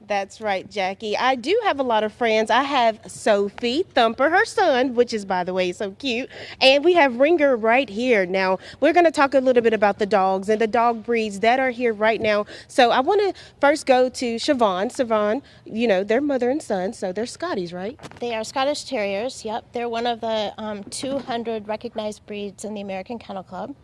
That's right, Jackie. I do have a lot of friends. I have Sophie Thumper, her son, which is, by the way, so cute. And we have Ringer right here. Now, we're going to talk a little bit about the dogs and the dog breeds that are here right now. So I want to first go to Siobhan. Siobhan, they're mother and son, so they're Scotties, right? They are Scottish Terriers, yep. They're one of the 200 recognized breeds in the American Kennel Club.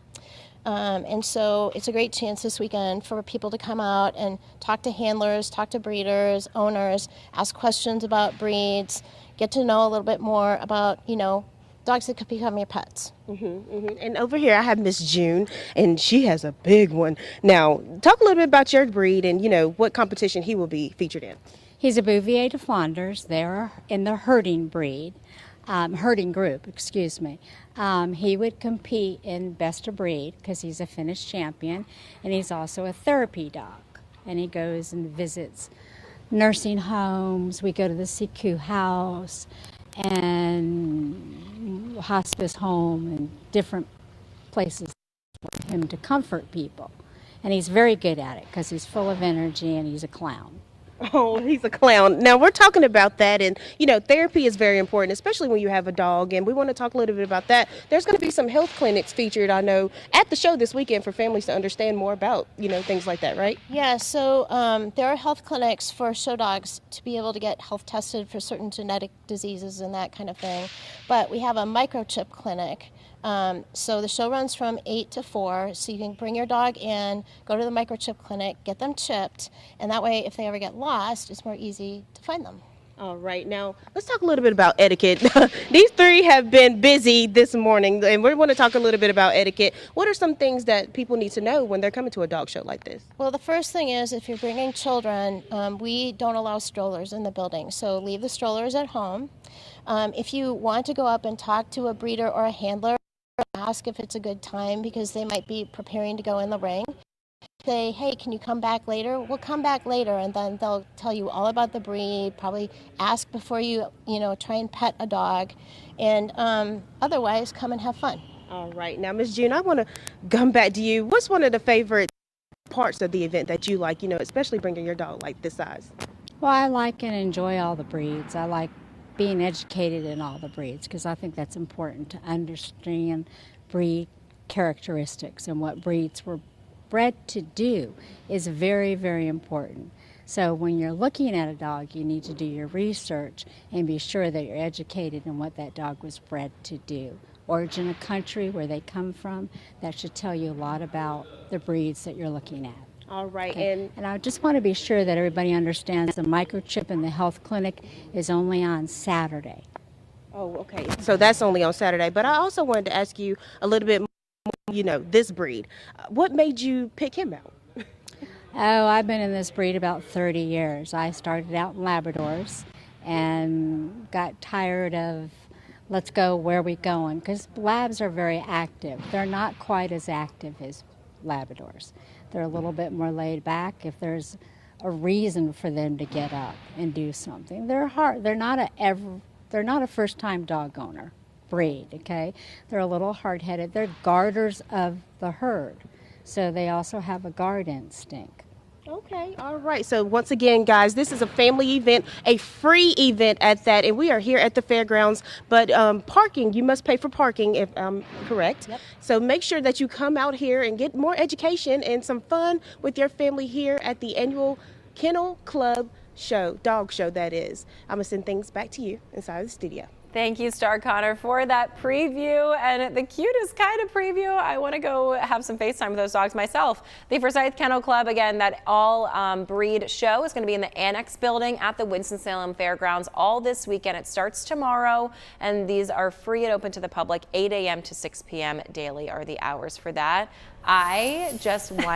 And so it's a great chance this weekend for people to come out and talk to handlers, talk to breeders, owners, ask questions about breeds, get to know a little bit more about, dogs that could become your pets. And over here I have Miss June, and she has a big one. Now, talk a little bit about your breed and, what competition he will be featured in. He's a Bouvier de Flanders. They're in the herding breed. Herding group, excuse me. He would compete in best of breed because he's a Finnish champion, and he's also a therapy dog. And he goes and visits nursing homes. We go to the Siku house and hospice home and different places for him to comfort people. And he's very good at it because he's full of energy and he's a clown. Oh, he's a clown. Now, we're talking about that, and, therapy is very important, especially when you have a dog, and we want to talk a little bit about that. There's going to be some health clinics featured, I know, at the show this weekend for families to understand more about, things like that, right? Yeah, so there are health clinics for show dogs to be able to get health tested for certain genetic diseases and that kind of thing. But we have a microchip clinic. So the show runs from 8 to 4, so you can bring your dog in, go to the microchip clinic, get them chipped, and that way if they ever get lost, it's more easy to find them. All right, now let's talk a little bit about etiquette. These three have been busy this morning, and we want to talk a little bit about etiquette. What are some things that people need to know when they're coming to a dog show like this? Well, the first thing is if you're bringing children, we don't allow strollers in the building, so leave the strollers at home. If you want to go up and talk to a breeder or a handler, ask if it's a good time because they might be preparing to go in the ring. Say, hey, can you come back later? We'll come back later, and then they'll tell you all about the breed, probably ask before you, try and pet a dog, and otherwise come and have fun. All right. Now, Ms. June, I want to come back to you. What's one of the favorite parts of the event that you like, especially bringing your dog like this size? Well, I like and enjoy all the breeds. I like being educated in all the breeds because I think that's important to understand breed characteristics, and what breeds were bred to do is very, very important. So when you're looking at a dog, you need to do your research and be sure that you're educated in what that dog was bred to do. Origin of country, where they come from, that should tell you a lot about the breeds that you're looking at. All right. Okay. And I just want to be sure that everybody understands the microchip in the health clinic is only on Saturday. Oh, okay. So that's only on Saturday. But I also wanted to ask you a little bit more, this breed. What made you pick him out? Oh, I've been in this breed about 30 years. I started out in Labradors and got tired of let's go, where we going? Because Labs are very active. They're not quite as active as Labradors. They're a little bit more laid back if there's a reason for them to get up and do something. They're hard. They're not a first-time dog owner breed, okay? They're a little hard-headed. They're guarders of the herd, so they also have a guard instinct. Okay, all right. So once again, guys, this is a family event, a free event at that, and we are here at the fairgrounds. But parking, you must pay for parking, if I'm correct. Yep. So make sure that you come out here and get more education and some fun with your family here at the annual Kennel Club show, dog show that is. I'm going to send things back to you inside the studio. Thank you, Star Connor, for that preview, and the cutest kind of preview. I want to go have some FaceTime with those dogs myself. The Forsyth Kennel Club, again, that all breed show is going to be in the Annex building at the Winston-Salem Fairgrounds all this weekend. It starts tomorrow, and these are free and open to the public. 8 a.m. to 6 p.m. daily are the hours for that. I just want